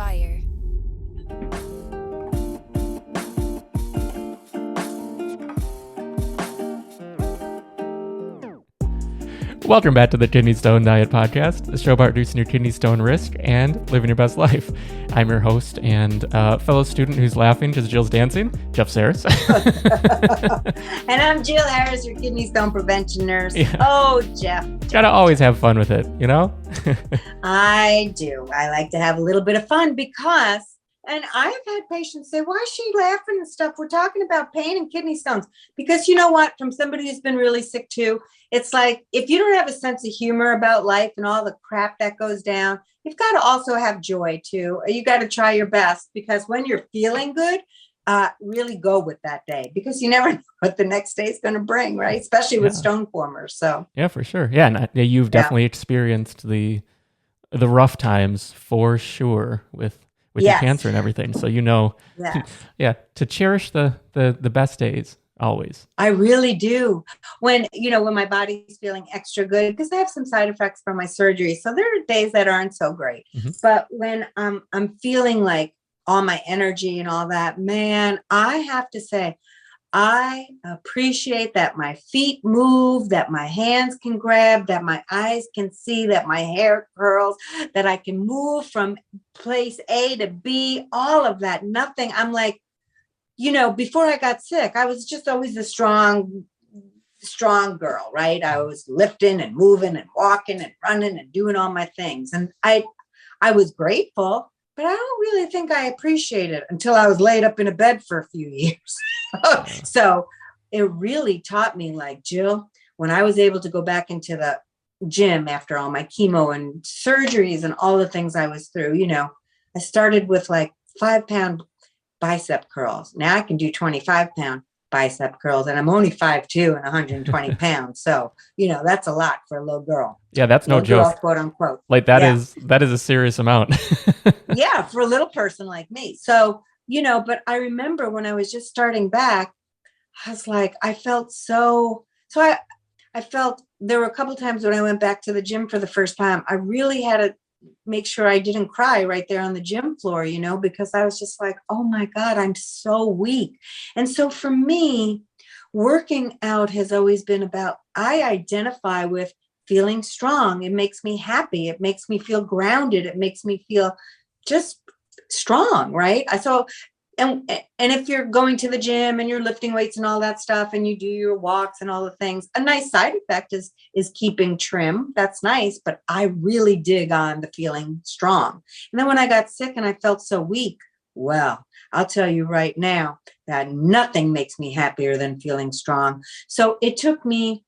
inspire. Welcome back to the Kidney Stone Diet Podcast, the show about reducing your kidney stone risk and living your best life. I'm your host and fellow student who's laughing because Jill's dancing, Jeff Saris. And I'm Jill Harris, your kidney stone prevention nurse. Yeah. Oh, Jeff. Gotta always have fun with it, you know? I do. I like to have a little bit of fun because, and I've had patients say, why is she laughing and stuff? We're talking about pain and kidney stones. Because you know what? From somebody who's been really sick too, it's like, if you don't have a sense of humor about life and all the crap that goes down, you've got to also have joy too. You got to try your best, because when you're feeling good, really go with that day, because you never know what the next day is going to bring, right? Especially with stone formers. So yeah, for sure. Yeah, and you've definitely experienced the rough times for sure with your cancer and everything. So you know, to cherish the best days. Always. I really do. When my body's feeling extra good, because I have some side effects from my surgery. So there are days that aren't so great. Mm-hmm. But when I'm feeling like all my energy and all that, man, I have to say, I appreciate that my feet move, that my hands can grab, that my eyes can see, that my hair curls, that I can move from place A to B, all of that. Nothing. I'm like, before I got sick, I was just always a strong girl, right? I was lifting and moving and walking and running and doing all my things. And I was grateful, but I don't really think I appreciated it until I was laid up in a bed for a few years. So it really taught me, like, Jill, when I was able to go back into the gym after all my chemo and surgeries and all the things I was through, I started with like 5-pound bicep curls. Now I can do 25-pound bicep curls, and I'm only 5'2" and 120 pounds. So, that's a lot for a little girl. Yeah, that's no joke. Girl, quote unquote. Like that is a serious amount. Yeah, for a little person like me. So, but I remember when I was just starting back, I was like, I felt I felt there were a couple times when I went back to the gym for the first time, I really had to make sure I didn't cry right there on the gym floor, because I was just like, oh my God, I'm so weak. And so for me, working out has always been about, I identify with feeling strong. It makes me happy. It makes me feel grounded. It makes me feel just strong, right? And if you're going to the gym and you're lifting weights and all that stuff, and you do your walks and all the things, a nice side effect is keeping trim. That's nice, but I really dig on the feeling strong. And then when I got sick and I felt so weak, well, I'll tell you right now that nothing makes me happier than feeling strong. So it took me,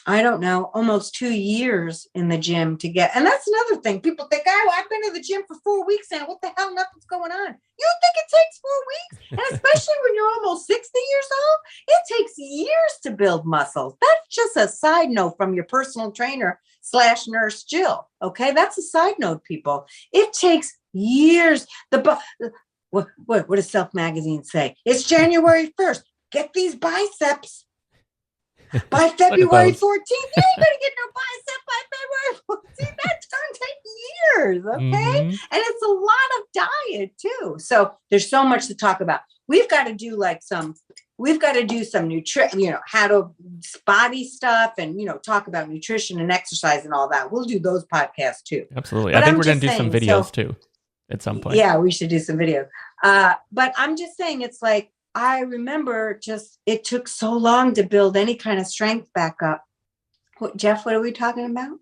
I don't know, almost 2 years in the gym to get, and that's another thing. People think, I've been to the gym for 4 weeks now. What the hell? Nothing's going on. You think it takes 4 weeks? And especially when you're almost 60 years old, it takes years to build muscles. That's just a side note from your personal trainer / nurse, Jill. Okay. That's a side note, people. It takes years. What does Self Magazine say? It's January 1st. Get these biceps. By February 14th, you ain't going to get no bicep by February 14th. That's going to take years, okay? Mm-hmm. And it's a lot of diet, too. So there's so much to talk about. We've got to do some nutrition, how to body stuff and, talk about nutrition and exercise and all that. We'll do those podcasts, too. Absolutely. But I think we're going to do some videos, too, at some point. Yeah, we should do some videos. But I'm just saying, it's like, I remember it took so long to build any kind of strength back up. Jeff, what are we talking about?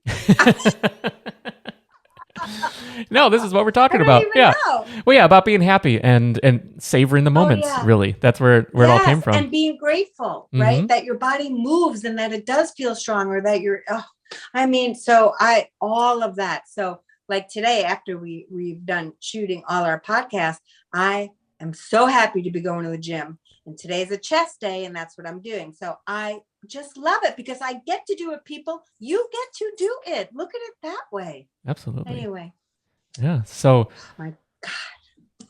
No, this is what we're talking about. Yeah. Know. Well, yeah, about being happy and savoring the moments, really. That's where it all came from. And being grateful, right? That your body moves and that it does feel strong, or that all of that. So like today, after we've done shooting all our podcasts, I'm so happy to be going to the gym, and today's a chest day, and that's what I'm doing. So I just love it because I get to do it, people. You get to do it. Look at it that way. Absolutely. Anyway. Yeah. So my God.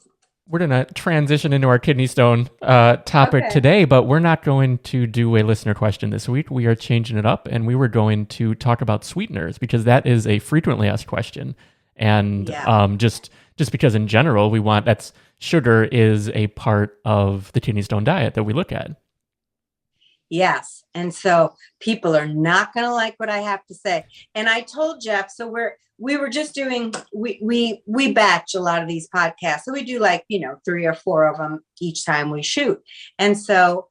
We're going to transition into our kidney stone topic today, but we're not going to do a listener question this week. We are changing it up, and we were going to talk about sweeteners because that is a frequently asked question. And just just because in general sugar is a part of the kidney stone diet that we look at. Yes. And so people are not going to like what I have to say. And I told Jeff, so we were just doing, we batch a lot of these podcasts. So we do 3 or 4 of them each time we shoot. And so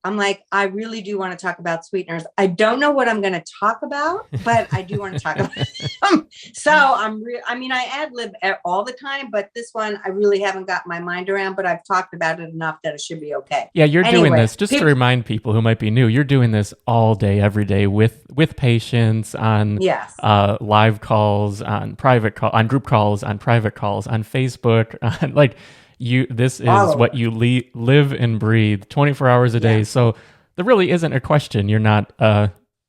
I'm like, I really do want to talk about sweeteners. I don't know what I'm going to talk about, but I do want to talk about them. So I ad lib all the time, but this one I really haven't got my mind around, but I've talked about it enough that it should be okay. Yeah, you're doing this, just to remind people who might be new, you're doing this all day, every day with patients on live calls, on on group calls, on private calls, on Facebook, on this is what you live and breathe 24 hours a day. So there really isn't a question you're not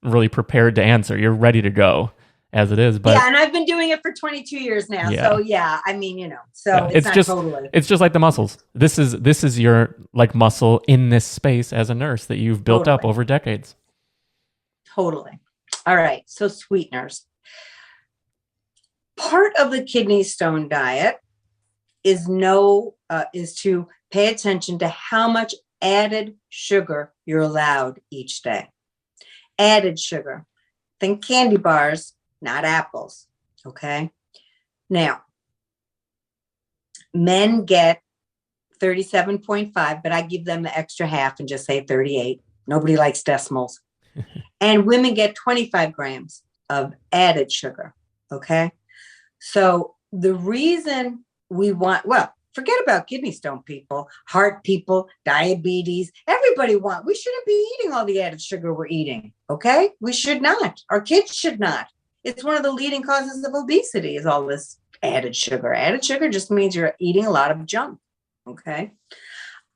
really prepared to answer. You're ready to go as it is. But and I've been doing it for 22 years now. Yeah. So it's not just totally. It's just like the muscles. This is your muscle in this space as a nurse that you've built up over decades. Totally. All right. So sweeteners. Part of the kidney stone diet is to pay attention to how much added sugar you're allowed each day. Added sugar. Think candy bars, not apples. Okay. Now, men get 37.5, but I give them the extra half and just say 38. Nobody likes decimals. And women get 25 grams of added sugar. Okay. So the reason we forget about kidney stone people, heart people, diabetes, we shouldn't be eating all the added sugar we're eating. Okay. We should not. Our kids should not. It's one of the leading causes of obesity is all this added sugar. Added sugar just means you're eating a lot of junk. Okay.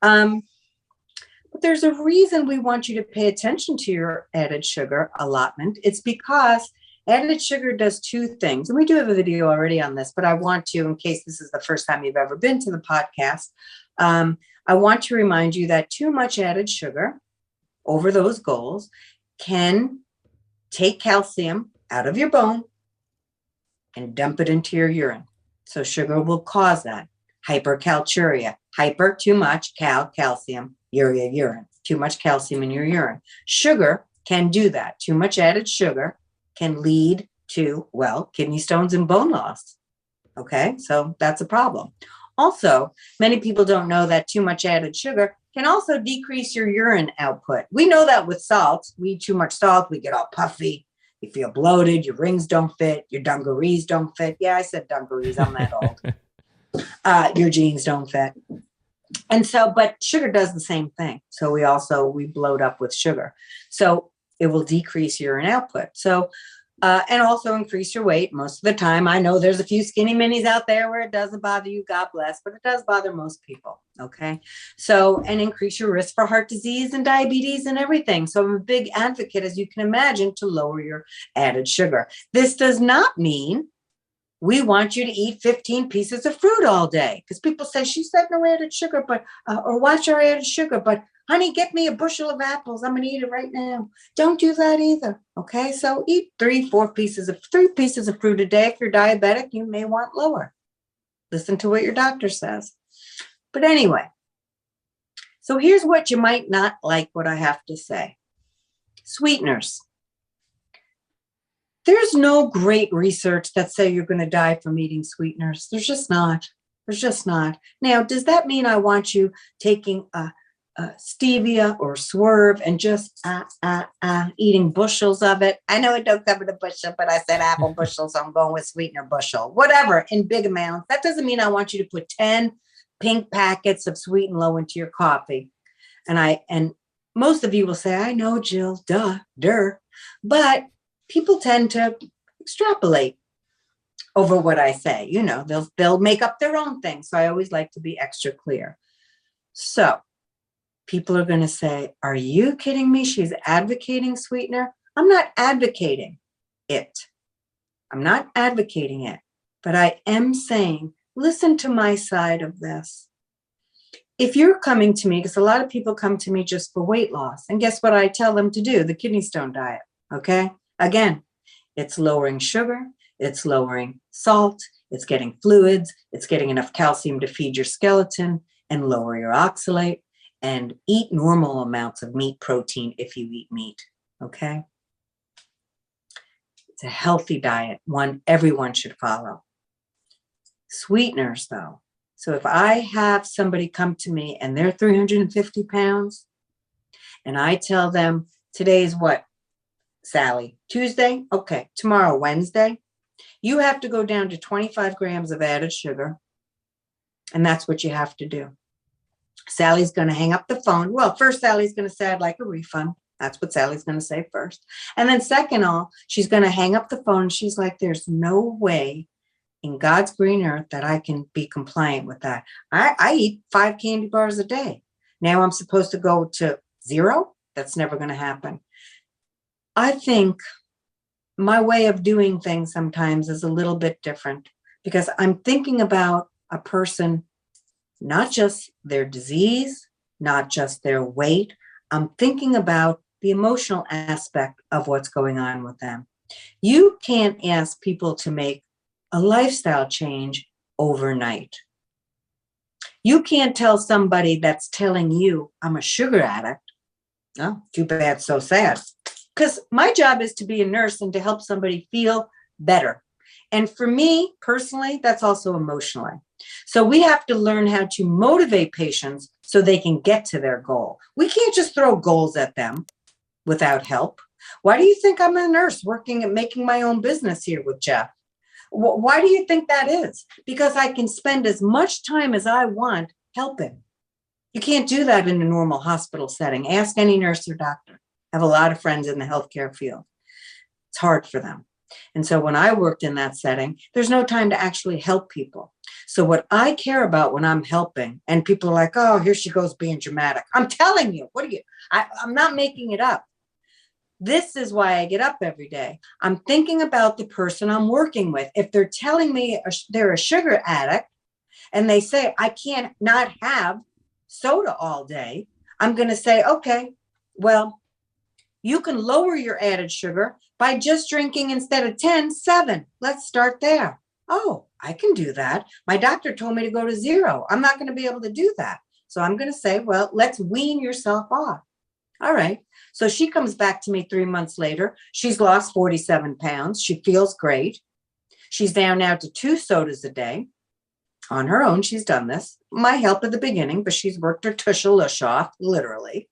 But there's a reason we want you to pay attention to your added sugar allotment. It's because added sugar does 2 things. And we do have a video already on this, but I want to, in case this is the first time you've ever been to the podcast, I want to remind you that too much added sugar over those goals can take calcium out of your bone and dump it into your urine. So sugar will cause that. Hypercalciuria. Hyper, too much, calcium, urea, urine. Too much calcium in your urine. Sugar can do that. Too much added sugar can lead to, kidney stones and bone loss. Okay, so that's a problem. Also, many people don't know that too much added sugar can also decrease your urine output. We know that with salt. We eat too much salt, we get all puffy, you feel bloated, your rings don't fit, your dungarees don't fit. Yeah, I said dungarees, I'm that old. Your jeans don't fit. And so, but sugar does the same thing. So we bloat up with sugar. So it will decrease urine output. So, and also increase your weight most of the time. I know there's a few skinny minis out there where it doesn't bother you, God bless, but it does bother most people. Okay. So, and increase your risk for heart disease and diabetes and everything. So I'm a big advocate, as you can imagine, to lower your added sugar. This does not mean we want you to eat 15 pieces of fruit all day, because people say, she said no added sugar, but, or watch our added sugar, but honey, get me a bushel of apples. I'm going to eat it right now. Don't do that either. Okay. So eat 3 pieces of fruit a day. If you're diabetic, you may want lower. Listen to what your doctor says. But anyway, so here's what you might not like what I have to say. Sweeteners. There's no great research that say you're going to die from eating sweeteners. There's just not. Now, does that mean I want you taking stevia or swerve and just eating bushels of it? I know it don't come in a bushel, but I said apple bushel, so I'm going with sweetener bushel. Whatever, in big amounts. That doesn't mean I want you to put 10 pink packets of Sweet and Low into your coffee. And most of you will say, I know, Jill, duh. But people tend to extrapolate over what I say. You know, they'll make up their own thing. So I always like to be extra clear. So people are going to say, are you kidding me? She's advocating sweetener. I'm not advocating it. But I am saying, listen to my side of this. If you're coming to me, because a lot of people come to me just for weight loss, and guess what I tell them to do? The kidney stone diet. Okay. Again, it's lowering sugar. It's lowering salt. It's getting fluids. It's getting enough calcium to feed your skeleton and lower your oxalate, and eat normal amounts of meat protein if you eat meat. Okay. It's a healthy diet, one everyone should follow. Sweeteners, though. So if I have somebody come to me and they're 350 pounds, and I tell them, today's what, Sally? Tuesday? Okay, tomorrow, Wednesday, you have to go down to 25 grams of added sugar. And that's what you have to do. Sally's going to hang up the phone. Well, first, Sally's going to say, I'd like a refund. That's what Sally's going to say first. And then second all, she's going to hang up the phone. She's like, there's no way in God's green earth that I can be compliant with that. I eat 5 candy bars a day. Now I'm supposed to go to 0? That's never going to happen. I think my way of doing things sometimes is a little bit different, because I'm thinking about a person, not just their disease, not just their weight. I'm thinking about the emotional aspect of what's going on with them. You can't ask people to make a lifestyle change overnight. You can't tell somebody that's telling you, I'm a sugar addict. Oh, too bad, so sad. Because my job is to be a nurse and to help somebody feel better. And for me personally, that's also emotionally. So we have to learn how to motivate patients so they can get to their goal. We can't just throw goals at them without help. Why do you think I'm a nurse working and making my own business here with Jeff? Why do you think that is? Because I can spend as much time as I want helping. You can't do that in a normal hospital setting. Ask any nurse or doctor. I have a lot of friends in the healthcare field. It's hard for them. And so when I worked in that setting, there's no time to actually help people. So what I care about when I'm helping, and people are like, oh, here she goes being dramatic. I'm telling you, I'm not making it up. This is why I get up every day. I'm thinking about the person I'm working with. If they're telling me they're a sugar addict and they say, I can't not have soda all day, I'm going to say, okay, well, you can lower your added sugar by just drinking, instead of 10, 7. Let's start there. Oh, I can do that. My doctor told me to go to 0. I'm not going to be able to do that. So I'm going to say, well, let's wean yourself off. All right. So she comes back to me 3 months later. She's lost 47 pounds. She feels great. She's down now to 2 sodas a day. On her own, she's done this. My help at the beginning, but she's worked her tush off, literally.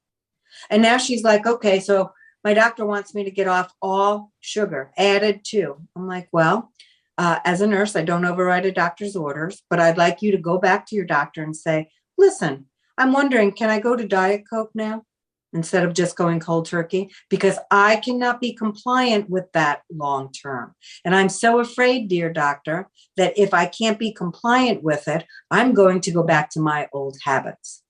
And now she's like, okay, so my doctor wants me to get off all sugar, added to. I'm like, well, as a nurse, I don't override a doctor's orders, but I'd like you to go back to your doctor and say, listen, I'm wondering, can I go to Diet Coke now instead of just going cold turkey? Because I cannot be compliant with that long term. And I'm so afraid, dear doctor, that if I can't be compliant with it, I'm going to go back to my old habits.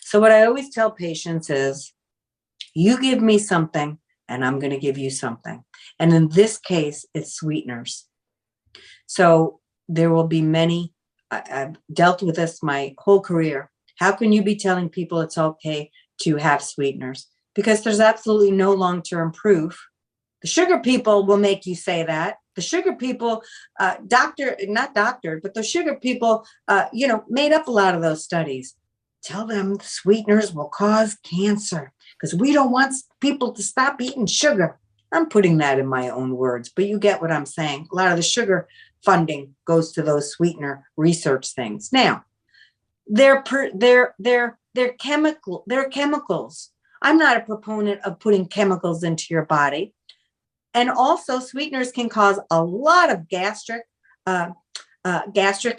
So what I always tell patients is, you give me something and I'm going to give you something. And in this case, it's sweeteners. So there will be many, I've dealt with this my whole career. How can you be telling people it's okay to have sweeteners? Because there's absolutely no long-term proof. The sugar people will make you say that. The sugar people, but the sugar people, made up a lot of those studies. Tell them sweeteners will cause cancer because we don't want people to stop eating sugar. I'm putting that in my own words, but you get what I'm saying. A lot of the sugar funding goes to those sweetener research things. Now, they're chemicals. I'm not a proponent of putting chemicals into your body. And also sweeteners can cause a lot of gastric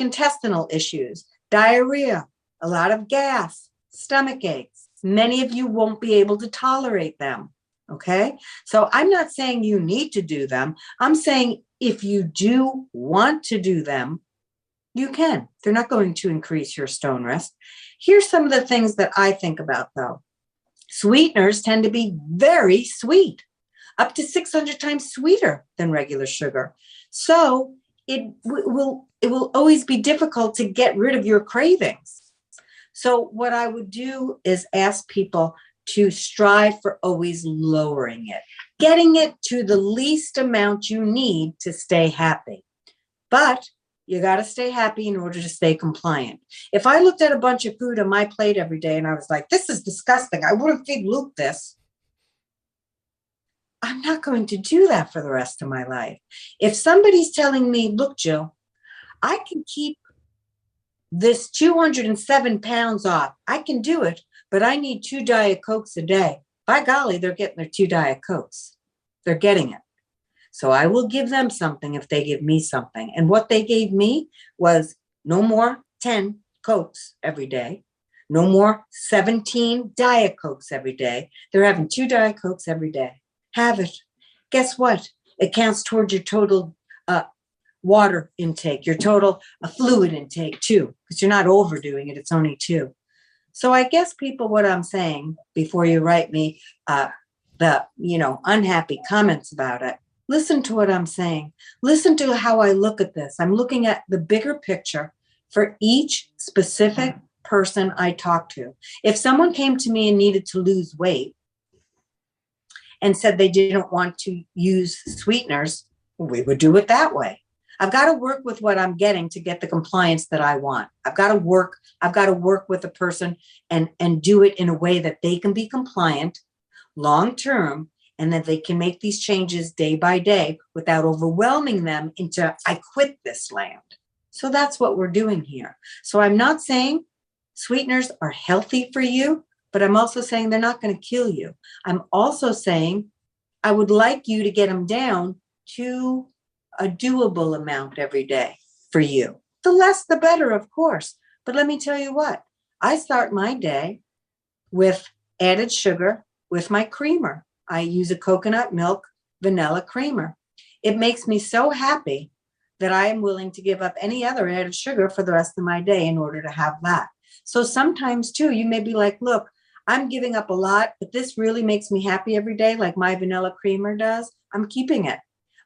intestinal issues, diarrhea, a lot of gas, stomach aches. Many of you won't be able to tolerate them. Okay. So I'm not saying you need to do them. I'm saying if you do want to do them, you can. They're not going to increase your stone risk. Here's some of the things that I think about, though. Sweeteners tend to be very sweet, up to 600 times sweeter than regular sugar. So it will always be difficult to get rid of your cravings. So what I would do is ask people to strive for always lowering it, getting it to the least amount you need to stay happy. But You got to stay happy in order to stay compliant. If I looked at a bunch of food on my plate every day and I was like, this is disgusting, I wouldn't feed Luke this. I'm not going to do that for the rest of my life. If somebody's telling me, look, Jill, I can keep this 207 pounds off. I can do it, but I need 2 Diet Cokes a day. By golly, they're getting their 2 Diet Cokes. They're getting it. So I will give them something if they give me something. And what they gave me was no more 10 Cokes every day. No more 17 Diet Cokes every day. They're having 2 Diet Cokes every day. Have it. Guess what? It counts towards your total water intake, your total fluid intake too, because you're not overdoing it. It's only 2. So I guess people, what I'm saying before you write me the unhappy comments about it, listen to what I'm saying. Listen to how I look at this. I'm looking at the bigger picture for each specific person I talk to. If someone came to me and needed to lose weight and said they didn't want to use sweeteners, we would do it that way. I've got to work with what I'm getting to get the compliance that I want. I've got to work with a person and do it in a way that they can be compliant long term, and that they can make these changes day by day without overwhelming them into, I quit this land. So that's what we're doing here. So I'm not saying sweeteners are healthy for you, but I'm also saying they're not going to kill you. I'm also saying I would like you to get them down to a doable amount every day for you. The less, the better, of course. But let me tell you what, I start my day with added sugar with my creamer. I use a coconut milk vanilla creamer. It makes me so happy that I am willing to give up any other added sugar for the rest of my day in order to have that. So sometimes too, you may be like, look, I'm giving up a lot, but this really makes me happy every day, like my vanilla creamer does. I'm keeping it.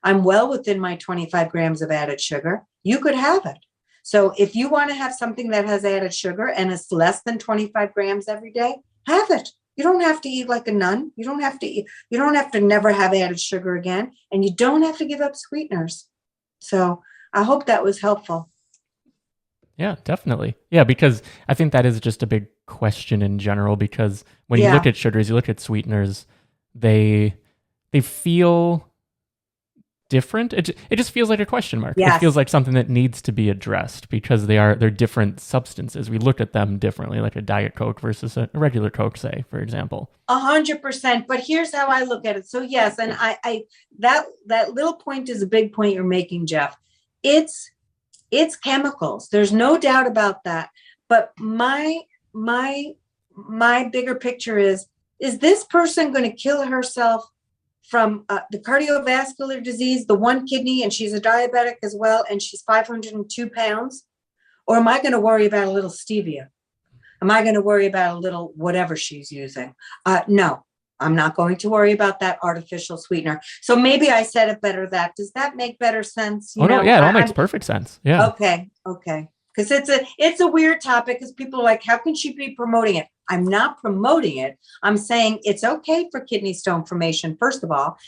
I'm well within my 25 grams of added sugar. You could have it. So if you want to have something that has added sugar and is less than 25 grams every day, have it. You don't have to eat like a nun. You don't have to never have added sugar again. And you don't have to give up sweeteners. So I hope that was helpful. Yeah, definitely. Yeah, because I think that is just a big question in general, because when you look at sugars, you look at sweeteners, they feel different. It just feels like a question mark. Yes. It feels like something that needs to be addressed because they're different substances. We look at them differently, like a Diet Coke versus a regular Coke, say, for example. 100%. But here's how I look at it. So yes, and I that little point is a big point you're making, Jeff. It's chemicals. There's no doubt about that. But my bigger picture is this person going to kill herself from the cardiovascular disease, the one kidney, and she's a diabetic as well, and she's 502 pounds? Or am I going to worry about a little stevia? Am I going to worry about a little whatever she's using? No, I'm not going to worry about that artificial sweetener. So maybe I said it better. Does that make better sense? No, it all makes perfect sense. Yeah. Okay. Because it's a weird topic, because people are like, how can she be promoting it? I'm not promoting it. I'm saying it's okay for kidney stone formation, first of all.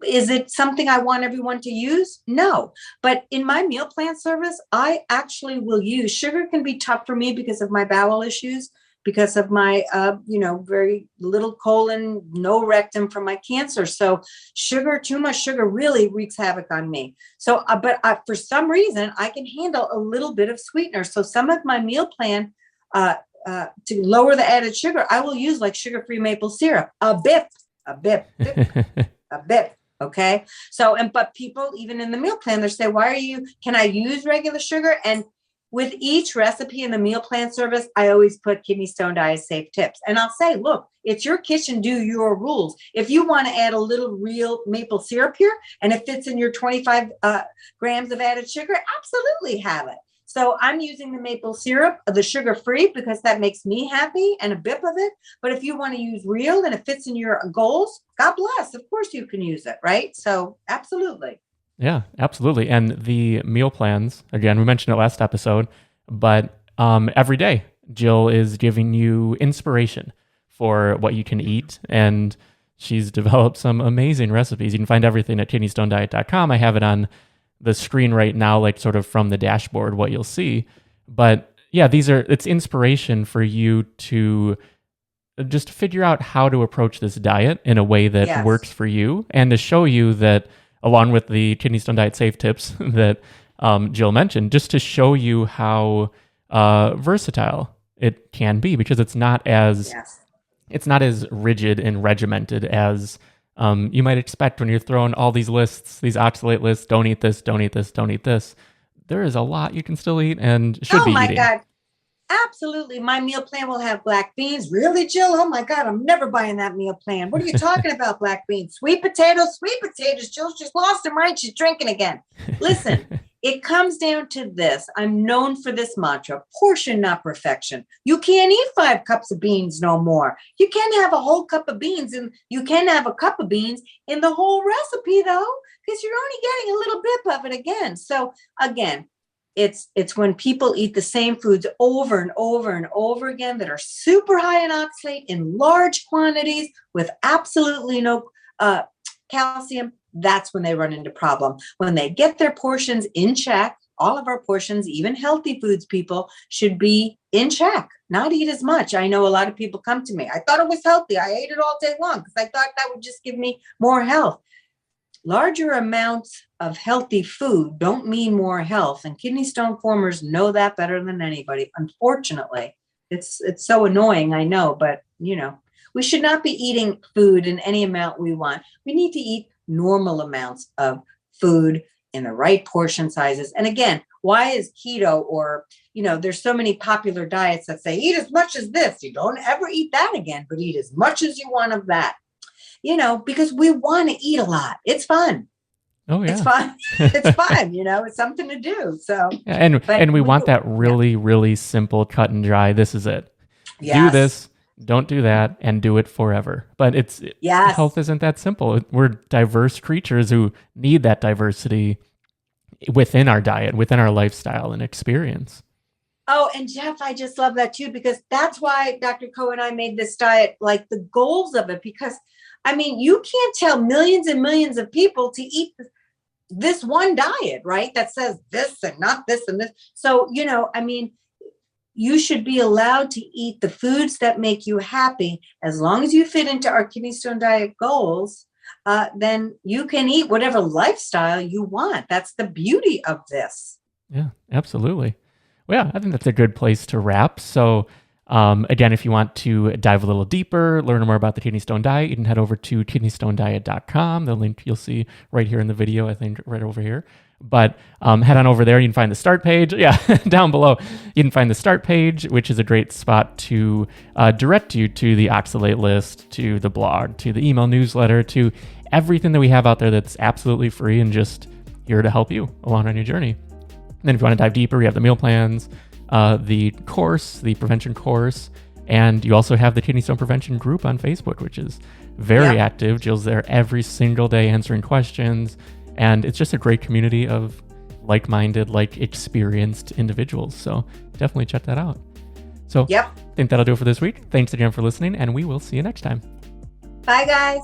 Is it something I want everyone to use? No. But in my meal plan service, I actually will use. Sugar can be tough for me because of my bowel issues, because of my, very little colon, no rectum from my cancer. So too much sugar really wreaks havoc on me. So, but for some reason, I can handle a little bit of sweetener. So some of my meal plan, to lower the added sugar, I will use like sugar-free maple syrup, a bit. Okay. So, but people, even in the meal plan, they say, can I use regular sugar? And with each recipe in the meal plan service, I always put kidney stone diet safe tips. And I'll say, look, it's your kitchen, do your rules. If you want to add a little real maple syrup here, and it fits in your 25 grams of added sugar, absolutely have it. So I'm using the maple syrup, the sugar-free, because that makes me happy, and a bit of it. But if you want to use real and it fits in your goals, God bless. Of course you can use it, right? So absolutely. Yeah, absolutely. And the meal plans, again, we mentioned it last episode, but every day Jill is giving you inspiration for what you can eat, and she's developed some amazing recipes. You can find everything at kidneystonediet.com. I have it on the screen right now, like sort of from the dashboard, what you'll see. But yeah, it's inspiration for you to just figure out how to approach this diet in a way that works for you, and to show you that, along with the kidney stone diet safe tips that Jill mentioned, just to show you how versatile it can be, because it's not as rigid and regimented as you might expect when you're throwing all these lists, these oxalate lists. Don't eat this, don't eat this, don't eat this. There is a lot you can still eat and should be eating. Oh my God. Absolutely. My meal plan will have black beans. Really, Jill? Oh my God, I'm never buying that meal plan. What are you talking about, black beans? Sweet potatoes. Jill's just lost her mind. She's drinking again. Listen, it comes down to this. I'm known for this mantra: portion, not perfection. You can't eat 5 cups of beans no more. You can't have a whole cup of beans, and you can have a cup of beans in the whole recipe, though, because you're only getting a little bit of it again. So again, it's when people eat the same foods over and over and over again that are super high in oxalate in large quantities with absolutely no calcium. That's when they run into problem. When they get their portions in check, all of our portions, even healthy foods, people should be in check, not eat as much. I know a lot of people come to me. I thought it was healthy. I ate it all day long because I thought that would just give me more health. Larger amounts of healthy food don't mean more health, and kidney stone formers know that better than anybody. Unfortunately, it's so annoying, I know, but we should not be eating food in any amount we want. We need to eat normal amounts of food in the right portion sizes. And again, why is keto, or there's so many popular diets that say eat as much as this, you don't ever eat that again, but eat as much as you want of that. Because we want to eat a lot. It's fun. Oh yeah. It's fun. It's fun. It's something to do. So, yeah, and we want that really, really simple, cut and dry. This is it. Yes. Do this, don't do that, and do it forever. But health isn't that simple. We're diverse creatures who need that diversity within our diet, within our lifestyle and experience. Oh, and Jeff, I just love that too, because that's why Dr. Coe and I made this diet, like the goals of it, because you can't tell millions and millions of people to eat this one diet, right? That says this and not this and this. So, you should be allowed to eat the foods that make you happy. As long as you fit into our kidney stone diet goals, then you can eat whatever lifestyle you want. That's the beauty of this. Yeah, absolutely. Well, yeah, I think that's a good place to wrap. So, again, if you want to dive a little deeper, learn more about the kidney stone diet, you can head over to kidneystonediet.com. The link you'll see right here in the video, I think right over here. But head on over there. You can find the start page. Yeah, down below. You can find the start page, which is a great spot to direct you to the oxalate list, to the blog, to the email newsletter, to everything that we have out there that's absolutely free and just here to help you along on your journey. And then if you want to dive deeper, we have the meal plans, the course, the prevention course, and you also have the kidney stone prevention group on Facebook, which is very active. Jill's there every single day answering questions, and it's just a great community of like-minded, experienced individuals. So definitely check that out. So I think that'll do it for this week. Thanks again for listening, and we will see you next time. Bye, guys.